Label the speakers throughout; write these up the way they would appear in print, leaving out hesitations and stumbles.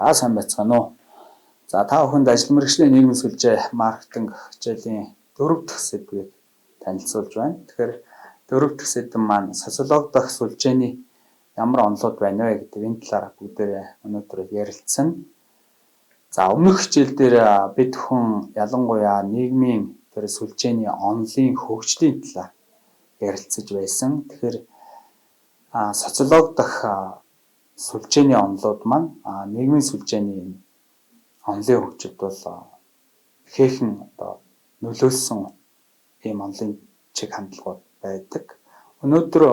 Speaker 1: За сайн байцгаана уу. За та бүхэнд ажил мэргэжлийн нийгмийн сүлжээ маркетинг хичээлийн 4 дахь сэдвийг танилцуулж байна. Тэгэхээр 4 дахь сэдэв маань социологи дахь сүлжээний ямар онолууд байна вэ гэдэг энэ талаар бүгдээрээ өнөөдөр ярилцсан. За өмнөх хичээл дээр бид хүн ялангуяа нийгмийн тэр сүлжээний онолын хөгжлийн талаар ярилцаж байсан. Тэгэхээр социологи дахь сүлжээний онолууд маань нийгмийн сүлжээний онолын хөгжилд бол ихээхэн нөлөөлсөн ийм онолын чиг хандлагууд байдаг. Өнөөдөр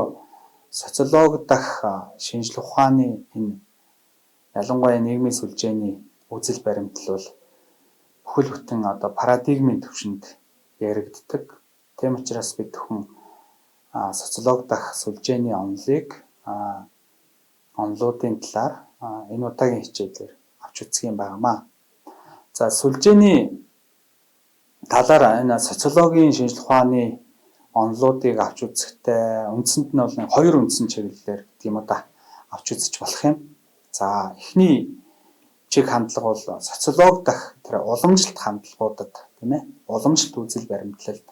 Speaker 1: социологи дахь шинжлэх ухааны энэ ялангуяа нийгмийн сүлжээний үзэл баримтлал бол бүхэл бүтэн парадигмын түвшинд яригддаг. Тийм учраас бид хүн социологи дахь сүлжээний онолуудын талаар энэ удаагийн хичээлээр авч үзэх юм байнамаа. За сүлжээний талаар энэ социологийн шинжлэх ухааны онолуудыг авч үзэхдээ үндсэнд нь бол хоёр үндсэн чиглэлээр гэдэг юм да авч үзэж болох юм. За эхний чиг хандлага бол социологи дахь тэр уламжлалт хандлагуудад тийм ээ уламжлалт үзэл баримтлалд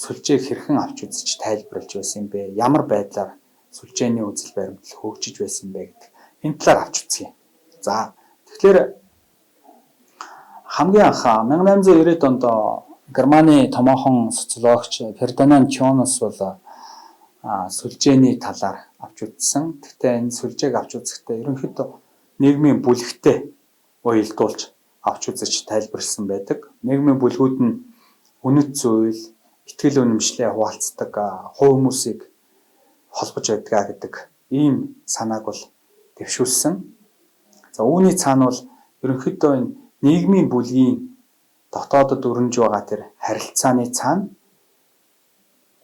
Speaker 1: сүлжээг хэрхэн авч үзэж тайлбарлаж байсан юм бэ? Ямар байдлаар сүлжээний үзэл баримтлал хөгжиж байсан бэ гэдэг энэ талаар авч үзье. За тэгэхээр хамгийн анх 1890-ад онд Германы томоохон социологч Фердинанд Кёнес бол сүлжээний талаар авч үзсэн. Гэхдээ энэ сүлжээг авч үзэхдээ ерөнхийдөө нийгмийн бүлэгтэй уялдуулж авч үзэж тайлбарлсан байдаг. Нийгмийн бүлгүүд нь үнэт зүйл, итгэл үнэмшлээ хуваалцдаг хувь хүмүүсийг холбож байдгаа гэдэг ийм санааг бол дэвшүүлсэн. За үүний цаана бол ерөнхийдөө энэ нийгмийн бүлгийн дотоодод өрнөж байгаа тэр харилцааны цаана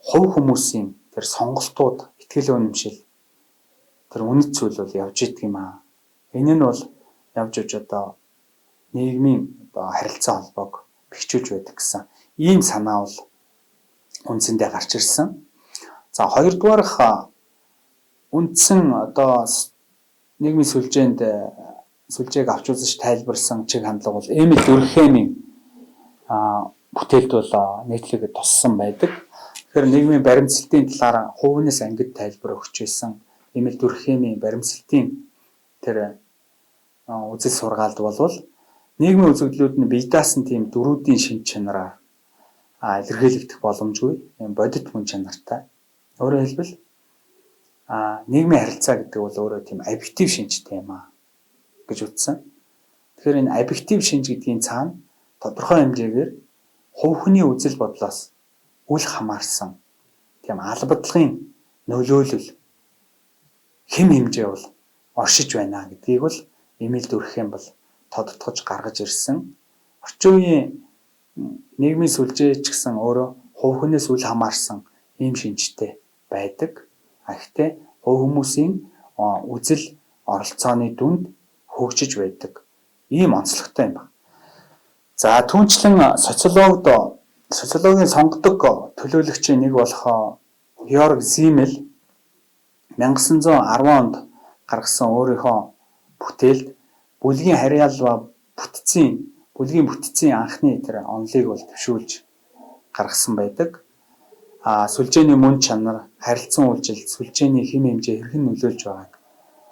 Speaker 1: хувь хүмүүсийн тэр сонголтууд, итгэл үнэмшил тэр үнэт зүйл бол явж идэг юм аа. Энэ нь бол явж нийгмийн харилцаа холбоог бэхжүүлж байдаг гэсэн ийм санаа бол үндсэндээ гарч ирсэн. За хоёрдугаарх үндсэн нийгмийн сүлжээг авч үзэж тайлбарласан чиг хандлага бол Эмиль Дюркхеймийн бүтээлд бол нийтлэг туссан байдаг. Тэгэхээр нийгмийн баримтсалтын талаар хувийнээс ангид тайлбар өгч байсан Эмиль Дюркхеймийн баримтсалтын тэр үзэл сургаалд болвол нийгмийн үзэгдлүүд нь бие даасан тийм дөрүүдийн шинж чанараар илэрхийлэгдэх боломжгүй юм бодит мөн чанартай. Өөрөөр хэлбэл нийгмийн харилцаа гэдэг бол өөрөө тийм объектив шинжтэй юм гэж үзсэн. Тэгэхээр энэ объектив шинж гэдгийн цаана тодорхой хэмжээгээр хувь хүний үзэл бодлоос үл хамаарсан тийм албадлагын нөлөөлөл хэм хэмжээ бол оршиж байна гэдгийг бол Эмиль Дюркхейм бол тодтогч гаргаж ирсэн. Орчин үеийн нийгмийн сүлжээ ч гэсэн өөрөө хувь хүнээс үл хамаарсан ийм шинжтэй байдаг. Гэхдээ хувь хүмүүсийн үзэл оролцооны дүнд хөгжиж байдаг. Ийм онцлогтой юм байна. За түүнчлэн социологийн сонгодог төлөөлөгчийн нэг болох Георг Зиммель 1910 онд гаргасан өөрийнхөө бүтээлд бүлгийн харьяал ба бүлгийн бүтцийн анхны тэр онолыг бол дэвшүүлж гаргасан байдаг. Сүлжээний мөн чанар, харилцан үйлчил, сүлжээний хэм хэмжээ хэрхэн нөлөөлж байгааг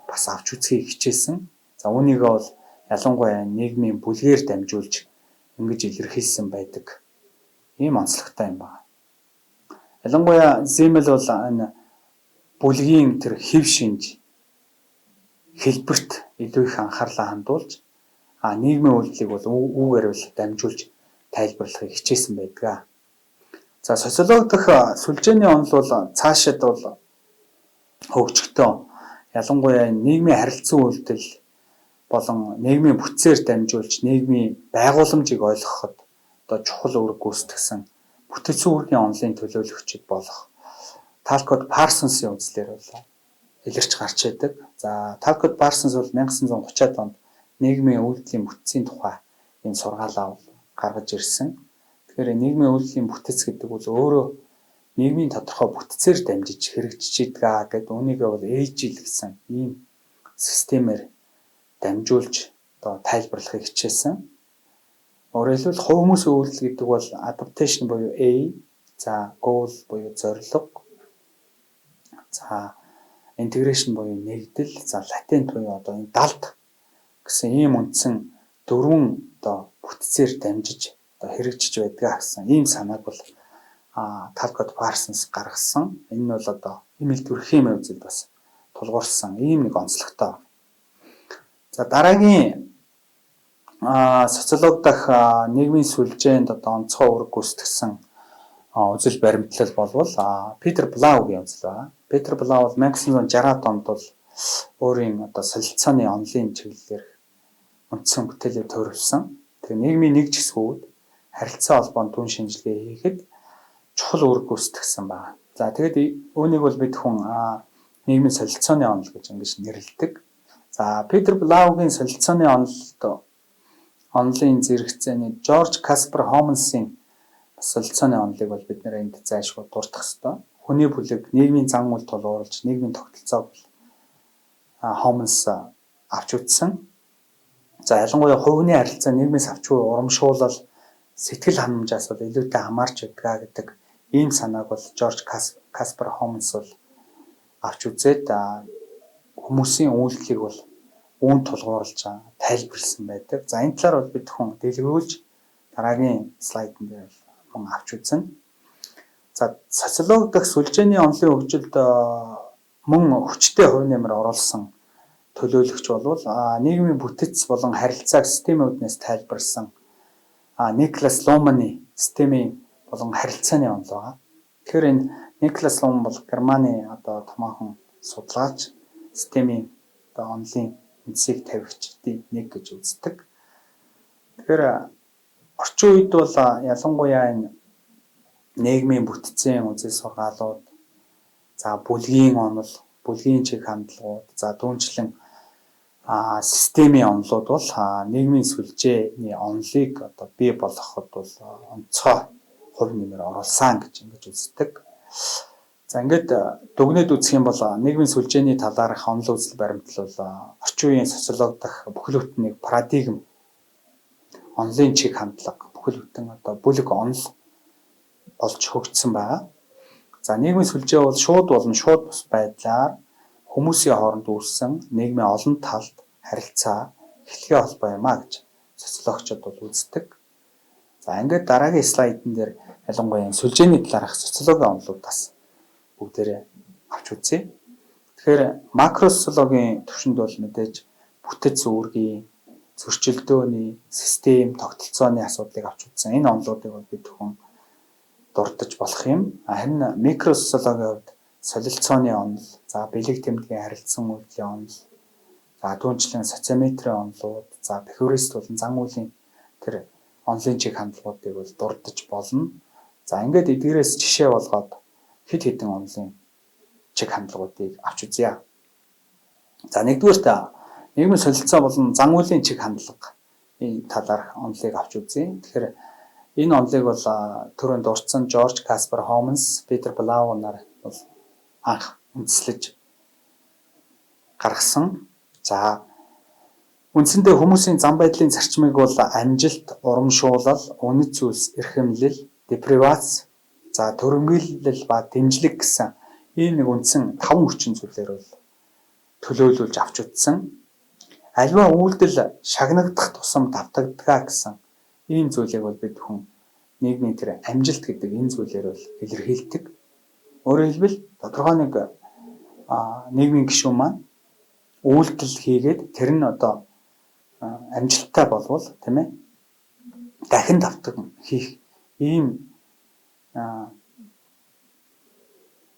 Speaker 1: бас авч үзхийг хичээсэн. За үүнийгээ бол ялангуяа нийгмийн бүлгээр дамжуулж ингэж илэрхийлсэн байдаг. Ийм онцлогтой юм байна. Ялангуяа Зиммель бол энэ бүлгийн тэр хэв шинж хэлбэрт илүү их анхаарлаа хандуулж нийгмийн үйлдэлийг бол үүгээр бол дамжуулж тайлбарлахыг хичээсэн байдаг. За социологи дахь сүлжээний онол бол цаашид бол хөгжихдээ ялангуяа нийгмийн харилцан үйлдэл болон нийгмийн бүтцээр дамжуулж нийгмийн байгууламжийг ойлгоход чухал үүрэг гүйцэтгсэн бүтэц үүргийн онолын төлөөлөгчд болох Талкот Парсонсын үзлээр бол илэрч гарч байдаг. За Талкот Парсонс бол 1930-ад онд нийгмийн үйлдэлийн бүтцийн тухай энэ сургаалаа гаргаж ирсэн. Тэгэхээр нийгмийн үйлдэлийн бүтэц гэдэг бол өөрөө нийгмийн тодорхой бүтцээр дамжиж хэрэгжиж идэг гэдэг үнийг бол ээжил гэсэн ийм системээр дамжуулж одоо тайлбарлахыг хичээсэн. Өөрөөр хэлбэл хувь хүмүүсийн үйлдэл гэдэг бол adaptation буюу A, за goal буюу зорилго, за integration буюу нэгдэл, за latent буюу одоо энэ далд гэсэн ийм үндсэн дөрвөн одоо бүтцээр дамжиж одоо хэрэгжиж байдаг гэсэн ийм санааг бол Talcott Parsons гаргасан. Энэ нь бол одоо эмэл төрхийн үзэл бас тулгуурсан ийм нэг онцлогтой. За дараагийн социологи дахь нийгмийн сүлжээнд одоо онцгой үүрэг гүйцэтгэсэн үзэл баримтлал болвол Питер Блаугийн үзэл байна. Питер Блау бол 1960-аад онд бол өөрийн одоо солилцооны онлын чиглэлээр үндсэн бүтээлээ төрөвсөн. Тэгээ нийгмийн нэг жигсгүүд харилцаа холбоонд түн шинжилгээ хийхэд чухал үүрэг гүйцэтгэсэн байна. За тэгээд үүнийг бол бид хүн нийгмийн солилцооны онол гэж ингэж нэрлэдэг. За Питер Блаугийн солилцооны онолын зэрэгцээний Жорж Каспер Хомонсын солилцооны онолыг бол бид нэр энд зайлшгүй дурдах ёстой. Хүний бүлэг нийгмийн зан үйл тулгуурлаж нийгмийн тогтолцоог Хомонс авч үзсэн. За ялангуяа хувийн харилцаа нийгмээс авч урамшуулал сэтгэл ханамжаас бол илүүтэй хамаарч байдгаа гэдэг ийм санааг бол Жорж Каспер Хомонс бол авч үзээд хүмүүсийн үйлдэлийг бол үүн тулгуурлаж тайлбарлсан байдаг. За энэ талаар бол бид хүн дэлгэрүүлж дараагийн слайдн дээр мөн авч үзнэ. За социологи дахь сүлжээний онолын хөгжилд мөн хүчтэй хувь нэмэр оруулсан төлөөлөгч болвол нийгмийн бүтэц болон харилцааг системийн үүднээс тайлбарлсан Никлас Луманы системийн болон харилцааны онол байгаа. Тэгэхээр энэ Никлас Лум бол Германы одоо томоохон судлаач, системийн одоо онолын үндсийг тавигчдын нэг гэж үздэг. Тэгэхээр орчин үед бол ялангуяа энэ нийгмийн бүтцийн үзэл сургаалууд, за бүлгийн онол, бүлгийн чиг хандлагууд, за түүнчлэн системийн онолууд бол нийгмийн сүлжээний онолыг одоо бий болгоход бол онцгой хувь нэмэр оруулсан гэж ингэж үздэг. За ингээд дүгнээд үзэх юм бол нийгмийн сүлжээний талаарх онол үзэл баримтлал бол орчин үеийн социологи дахь бүхэл бүтэн нэг парадигм, онолын чиг хандлага, бүхэл бүтэн одоо бүлэг онол болж хөгжсөн байгаа. За нийгмийн сүлжээ бол шууд болон шууд бус байдлаар хүмүүсийн хооронд үүссэн нийгмийн олон талд харилцаа эхлэхээ холбоо юм гэж социологчид бол үздэг. За ингээд дараагийн слайдн дээр ялангуяа сүлжээний талаарх социологийн онолуудаас бүгдээрээ авч үзье. Тэгэхээр макросоциологийн төвшөнд бол мэдээж бүтэц үүргийн, зөрчилдөөний, систем, тогтолцооны асуудлыг авч үзсэн. Энэ онолуудыг бол бид хүн дурдж болох юм. Харин микросоциологийн хувьд солилцооны онол, за бэлэг тэмдгийн харилцан үйлдлийн онол, за түүнчлэн социометрийн онолууд, за бихүрист болон зан үйлийн тэр онолын чиг хандлагуудыг бол дурдж болно. За ингээд эдгээрээс жишээ болгоод хэд хэдэн онолын чиг хандлагуудыг авч үзье. За нэгдүгээрт нийгмийн солилцоо болон зан үйлийн чиг хандлагын талаарх онолыг авч үзье. Тэгэхээр энэ онолыг бол түрүүнд дурдсан Жорж Каспер Хомонс, Питер Блау нар бол анх үндэслэж гаргасан. За үндсэндээ хүмүүсийн зан байдлын зарчмыг бол амжилт, урамшуулал, үнэт зүйлс, эрхэмлэл, депривац, за төрөмгийлэл ба дэмжлэг гэсэн ийм нэг үндсэн 5 хүчин зүйлээр бол төлөөлүүлж авч үзсэн. Аливаа үйлдэл шагнагдах тусам давтагдгаа гэсэн ийм зүйлийг бол бид хүн нийгмийн тэр амжилт гэдэг энэ зүйлээр бол илэрхийлдэг. Өөрөөр хэлбэл тодорхой нэг нийгмийн гишүүн маань үйлдэл хийгээд тэр нь одоо амжилттай болвол тийм ээ дахин давтаг хийх ийм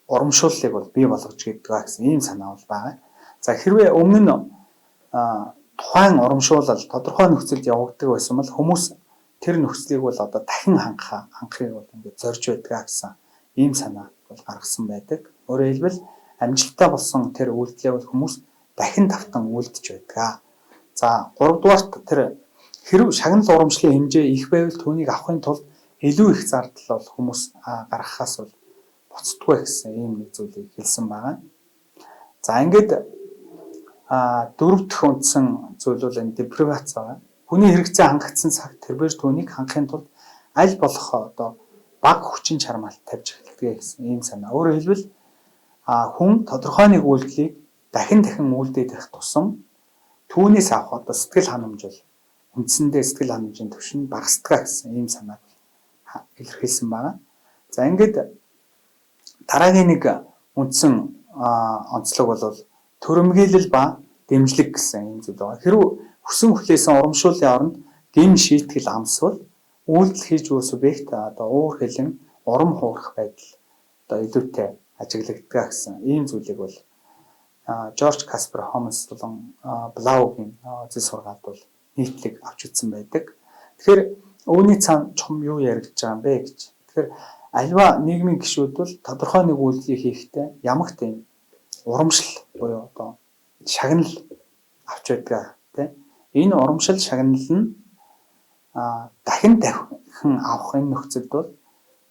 Speaker 1: урамшууллыг бол бий болгож гэдэг гэсэн ийм санаа бол байгаа. За хэрвээ өмнө нь тухайн урамшуулал тодорхой нөхцөлд явагддаг байсан бол хүмүүс тэр нөхцөлийг бол одоо дахин хангахыг бол ингээд зорж байдаг гэсэн ийм санаа бол гаргасан байдаг. Өөрөөр хэлбэл амжилттай болсон тэр үйлдэлээ бол хүмүүс дахин давтан үйлдэж байдаг. За 3 дугаарт тэр хэрв шагнал урамшлын хэмжээ их байвал түүнийг авахын тулд илүү их зардал бол хүмүүс гаргахаас бол буцдаггүй гэсэн ийм нэг зүйлийг хэлсэн байгаа. За ингээд дөрөв дэх үндсэн зүйл бол энэ депривац байгаа. Хүний хэрэгцээ хангагдсан цагт тэрбээр түүнийг хангахын тулд аль болох одоо бага хүчин чармаалт тавьж эхэлдэг гэсэн ийм санаа. Өөрөөр хэлбэл хүн тодорхой нэг үйлдэлийг дахин үйлдээд байх тусам түүнээс авах одоо сэтгэл ханамж бол үндсэндээ сэтгэл ханамжийн түвшин нь багасдаг гэсэн ийм санааг илэрхийлсэн байна. За ингээд дараагийн нэг үндсэн онцлог бол төрөмгийлэл ба дэмжлэг гэсэн ийм зүйл байгаа. Хэрвээ хүсэн хүлээсэн урамшууллын оронд гэм шийтгэл амсвал үйлдэл хийж буй субъект одоо уур хилэн урам хуурах байдал одоо идэвхтэй ажиглагддаг гэсэн ийм зүйлийг бол Жорж Каспер Хомс болон Блаугийн зэс сургаалт бол нийтлэг авч үзсэн байдаг. Тэгэхээр үүний цаана чухам юу яригдж байгаа юм бэ гэж. Тэгэхээр альва нийгмийн гишүүд бол тодорхой нэг үйлдэлийг хийхдээ ямагт юм урамшил буюу одоо шагнал авч байдаг тийм. Энэ урамшил шагнал нь дахин авах энэ нөхцөлд бол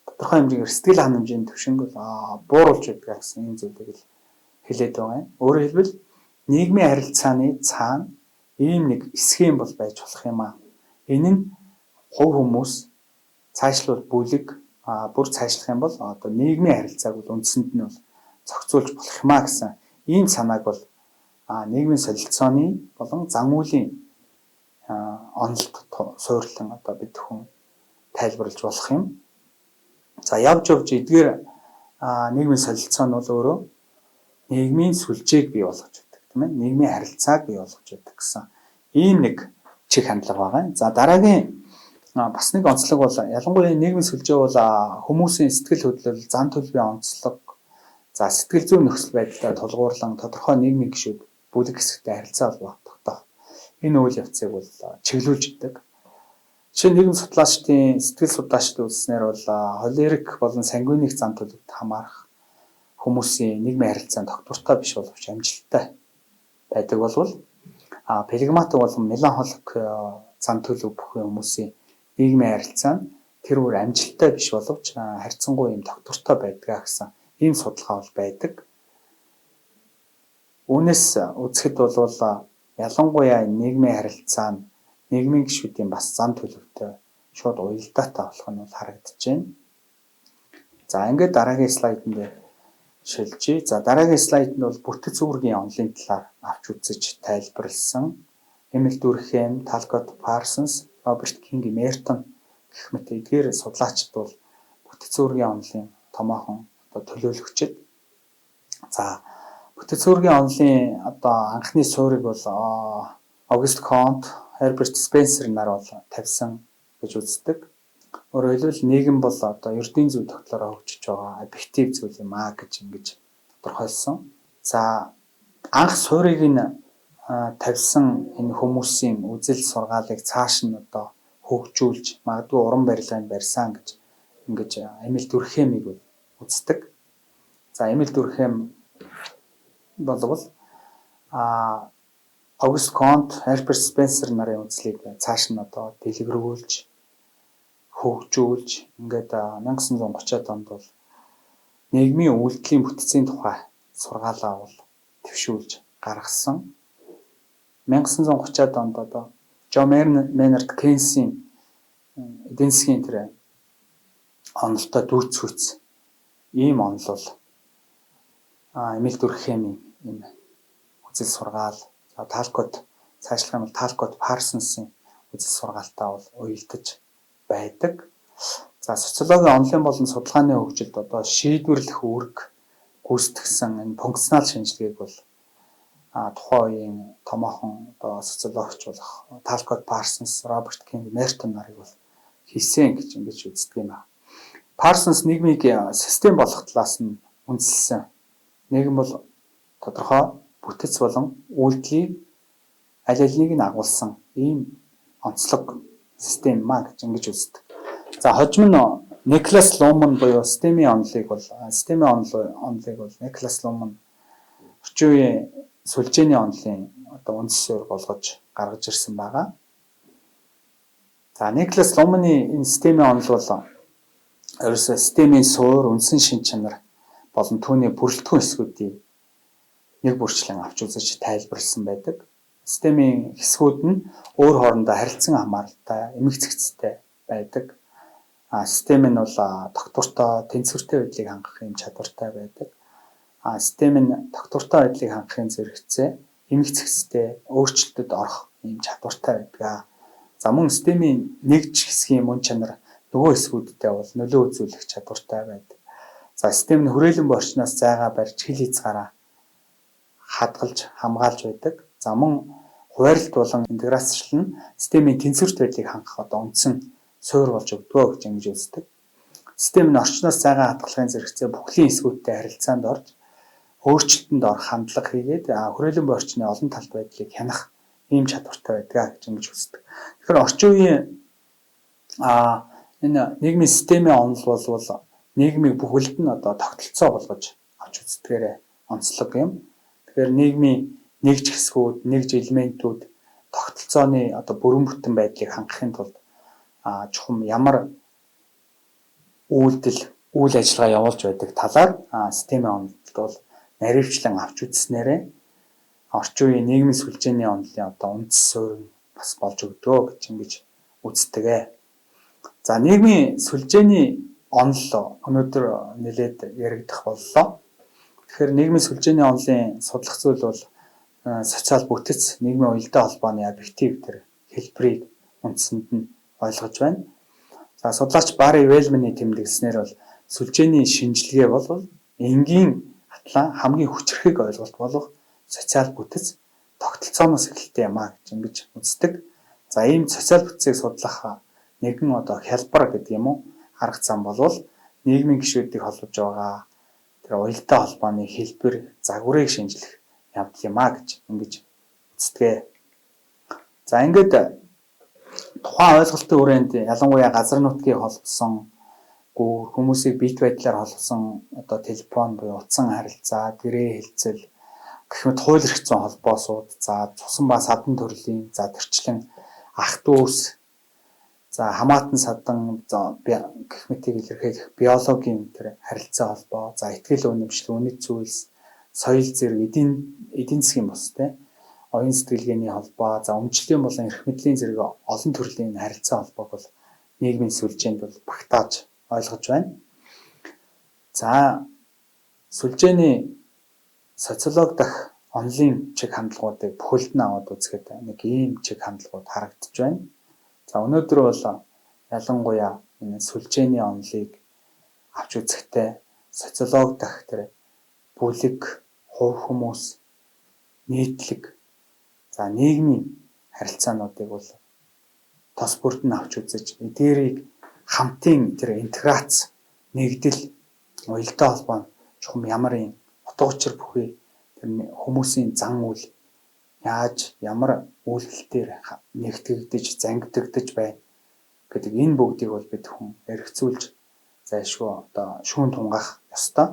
Speaker 1: тодорхой хэмжээгээр сэтгэл ханамжийн түвшинг бол бууруулж байдаг гэсэн энэ зүйлийг л хэлээд байгаа юм. Өөрөөр хэлбэл нийгмийн харилцааны цаана ийм нэг схем бол байж болох юм аа. Энэ нь хувь хүмүүс цаашлуул бүлэг бүр цаашлах юм бол одоо нийгмийн харилцааг бол үндсэнд нь бол зохицуулж болох юм аа гэсэн ийм санааг бол нийгмийн солилцооны болон зан үйлийн онолд суйрлан одоо бид хүн тайлбарлаж болох юм. За явж эдгээр нийгмийн солилцоо нь бол өөрөө нийгмийн сүлжээг бий болгож байдаг тийм ээ. Нийгмийн харилцааг бий болгож байдаг гэсэн ийм нэг чиг хандлага байгаа. За дараагийн бас нэг онцлог бол ялангуяа нийгмийн сүлжээ бол хүмүүсийн сэтгэл хөдлөл, зан төлөвийн онцлог, за сэтгэл зүйн нөхцөл байдлаа тулгуурлан тодорхой нийгмийн гишүүд бүлэг хэсэгтэй харилцаа холбогдох. Энэ үйл явцыг бол чиглүүлж идэг. Жишээ нь нийгэм судлаачдын сэтгэл судлаачдын үзснээр бол холерик болон сангвиник зан төлөвт хамаарах хүмүүсийн нийгмийн харилцаанд тогтвортой биш боловч амжилттай байдаг болвол флегматик болон меланхолик зан төлөв бүхэн хүмүүсийн нийгмийн харилцаа нь тэр бүр амжилттай биш боловч харьцангуй юм тогтвортой байдаг гэсэн ийм судалгаа бол байдаг. Үүнээс үзэхэд бол ялангуяа нийгмийн харилцаа нь нийгмийн гишүүдийн бас зан төлөвтэй шууд уялдаатай болох нь бол харагдаж байна. За ингээд дараагийн слайд дээр шилжиж. За дараагийн слайдд бол бүтэц үүргийн онолын талаар авч үзэж тайлбарлсан. Эмил Дүрхэм, Талкот Парсонс, Роберт Кинг, Мертон гэх мэт эдгээр судлаачид бол бүтэц үүргийн онолын томоохон одоо төлөөлөгчд. За бүтэц үүргийн онолын одоо анхны суурийг бол Огюст Конт, Herbert Spencer нар бол тавьсан гэж үздэг. Өөрөөр хэлбэл нийгэм бол одоо эрдийн зүй тогтолцоороо хөгжиж байгаа объектив зүйл юм аа гэж ингэж тодорхойлсон. За анх суурийг нь тавьсан энэ хүмүүсийн үзэл сургаалыг цааш нь одоо хөгжүүлж магадгүй уран барилгыг барьсан гэж ингэж Эмил Дүрхэмийг үздэг. За Эмил Дүрхэм болвол Огюст Конт, Herbert Spencer нарын үзлийг цааш нь одоо дэлгэрүүлж хөгжүүлж ингээд 1930-аад онд бол нийгмийн үйлдэлийн бүтцийн тухай сургаалаа бол төвшүүлж гаргасан. 1930-аад онд одоо John Maynard Keynes-ийн эдийн засгийн тэр онолтой дүүцгүйц ийм онол бол Эмил Дүрхэмийн ийм үзэл сургаал, Талкот цаашлах юм бол Талкот Парсонсын үзэл сургаалтаа бол уялдаж байдаг. За социологийн онолын болон судалгааны хөгжилд одоо шийдвэрлэх үүрэг гүйцэтгсэн энэ функционал шинжилгээг бол тухайн үеийн томоохон одоо социологч болох Талкот Парсонс, Роберт Кинг, Мертон нарыг бол хийсэн гэж ингэж үздэг юм аа. Парсонс нийгмийг систем болох талаас нь үндэслэсэн. Нийгэм бол тодорхой бүтэц болон үйлдэлийг аль алиныг нь агуулсан ийм онцлог систем маа гэж ингэж үздэг. За хожим нь Никлас Луман буюу системийн онолыг бол Никлас Луман орчин үеийн сүлжээний онолын одоо үндэс суурь болгож гаргаж ирсэн байгаа. За Никлас Луманы энэ системийн онол бол ерөөсөө системийн суурь, үндсэн шин чанар болон түүний бүрэлдэхүүн эсгүүдийн нэг бүрчлэн авч үзэж тайлбарласан байдаг. Системийн хэсгүүд нь өөр хоорондоо харилцан хамааралтай, эмэг цэгцтэй байдаг. Систем нь бол тогтвортой, тэнцвэртэй байдлыг хангах юм чадвартай байдаг. Систем нь тогтвортой байдлыг хангахын зэрэгцээ эмэг цэгцтэй өөрчлөлтөд орох юм чадвартай байдаг. За мөн системийн нэгж хэсгийн мөн чанар нөгөө хэсгүүдтэй бол нөлөө үзүүлэх чадвартай байдаг. За систем нь хүрээлэн борчноос зайгаа барьж хил хязгаараа хадгалж хамгаалж байдаг. За мөн хуваарлт болон интеграцчлал нь системийн тэнцвэрт байдлыг хангах үндсэн суурь болж өгдөг гэж ингэж үздэг. Систем нь орчноос зайгаа хадгалахын зэрэгцээ бүхлийн хэсгүүдтэй харилцаанд орж өөрчлөлтөнд орох хандлага хийгээд хүрээлэн борчны олон талт байдлыг хянах ийм чадвартай байдаг гэж ингэж үздэг. Тэгэхээр орчин үеийн энэ нийгмийн системийн онол бол нийгмийг бүхэлд нь тогтолцоо болгож авч үздэгээрээ онцлог юм. Тэгэхээр нийгмийн нэгж хэсгүүд, нэгж элементүүд тогтолцооны бүрэн бүтэн байдлыг хангахын тулд чухам ямар үйл ажиллагаа явуулж байдаг талаар системийн онолд бол наривчлан авч үзснээрээ орчин үеийн нийгмийн сүлжээний онолын үндэс суурь бас болж өгдөө гэж ингэж үздэг. За нийгмийн сүлжээний онол өнөөдөр нэлээд яригдах боллоо. Тэгэхээр нийгмийн сүлжээний онолын судлах зүйл бол социал бүтэц, нийгмийн уялдаа холбооны объектив хэлбэрийг үндсэнд нь ойлгож байна. За судлаач Барри Вельманы тэмдэглэснээр бол сүлжээний шинжилгээ бол энгийн хатлан хамгийн хүчрхэг ойлголт болох социал бүтэц тогтолцооноос эхэлдэг юм гэж ингэж үздэг. За ийм социал бүтцийг судлах нэгэн хялбар гэдэг юм уу арга зам бол нийгмийн гишүүдийг холбож байгаа тэр уялдаа холбооны хэлбэр загварыг шинжлэх явдал юм гэж ингэж үздэг. За ингээд тухайн ойлголтын хүрээнд ялангуяа газар нутгийг холбосон хүмүүсийг бит байдлаар холбосон телефон буюу утсан харилцаа, гэрээ хэлцэл гэх мэт хууль эрх зүйн холбоосууд, за цусан ба садан төрлийн, за төрчлэн ах дүүс, за хамаатан садан гэх мэтийг илэрхийлэх биологийн тэр харилцаа холбоо, за итгэл үнэмшил, үнэт зүйлс, соёл зэрэг эдийн засгийн бус оюун сэтгэлгээний холбоо, за өмчлөлийн болон эрх мэдлийн зэрэг олон төрлийн харилцаа холбоог бол нийгмийн сүлжээнд бол багтааж ойлгож байна. За сүлжээний социолог дах онолын чиг хандлагуудыг бүхэлд нь аваад үзэхэд нэг ийм чиг хандлагууд харагдаж байна. За өнөөдөр бол ялангуяа энэ сүлжээний онолыг авч үзэхдээ социолог дах тэр бүлэг, хувь хүмүүс, нийтлэг, за нийгмийн харилцаануудыг бол тос бүрд нь авч үзэж эдгээрийг хамтын тэр интеграц, нэгдэл, уялдаа холбоо чухам ямар юм утга учир бүхий тэр хүмүүсийн зан үйл яаж ямар үйлдэлээр нэгтгэгдэж, зангидагдаж байна гэдэг энэ бүгдийг бол бид хүн эргцүүлж зайлшгүй шүүн тунгаах ёстой.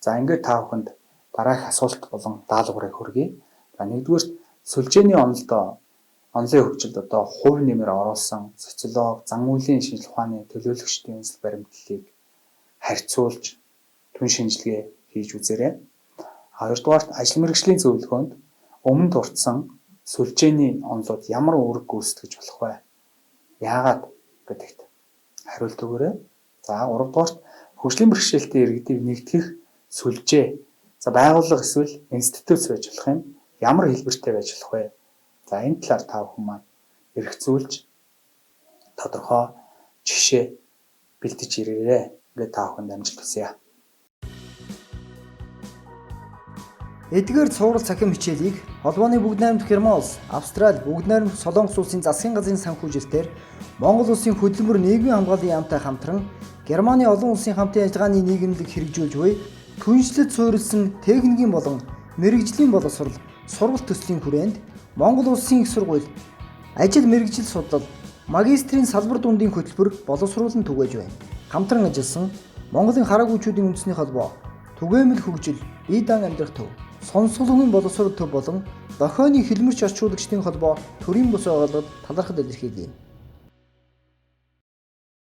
Speaker 1: За ингээд та бүхэнд дараах асуулт болон даалгаврыг хүргэе. За нэгдүгээр сүлжээний онолын хөгжилд хувь нэмэр оруулсан социолог, зан үйлийн шинжилгээ ухааны төлөөлөгчдийн үндэслэл баримтлалыг харьцуулж түн шинжилгээ хийж үзээрэй. Хоёрдугаарт ажил мэргэжлийн зөвлөгөөнд өмнө дурдсан сүлжээний онолууд ямар үүрэг гүйцэтгэж болох вэ? Яагаад гэдэгт хариулт өгөөрэй. За гуравдугаарт хөгжлийн бэрхшээлтэй иргэдийг нэгтгэх сүлжээ, за байгууллага эсвэл институт байж болох юм. Ямар хэлбэртэй байж болох вэ? За энэ талаар та бүхэн маань эргцүүлж тодорхой жишээ бэлдэж ирээрэй. Ингээд та бүхэнд амжилт хүсье.
Speaker 2: Эдгээр цуврал цахим хичээлийг холбооны бүгд найрамдах Герман улс, Австрали, бүгд найрамдах Солонгос улсын засгийн газрын санхүүжилтээр Монгол улсын хөдөлмөр нийгмийн хамгааллын яамтай хамтран Германы олон улсын хамтын ажиллагааны нийгэмлэг хэрэгжүүлж буй түншлэлд суурилсан техникийн болон мэрэгжлийн боловсрол сургалт төслийн хүрээнд Монгол улсын их сургууль ажил мэргэжил судлал магистрийн салбар дундын хөтөлбөр боловсруулан түгээж байна. Хамтран ажилласан Монголын хараа гүйчүүдийн үндэсний холбоо, түгээмэл хөгжил, бие даан амьдрах төв, сонсголын боловсрол төв болон дохионы хэлмэрч орчуулагчдын холбоо төрийн бус байгууллагад талархал илэрхийлье.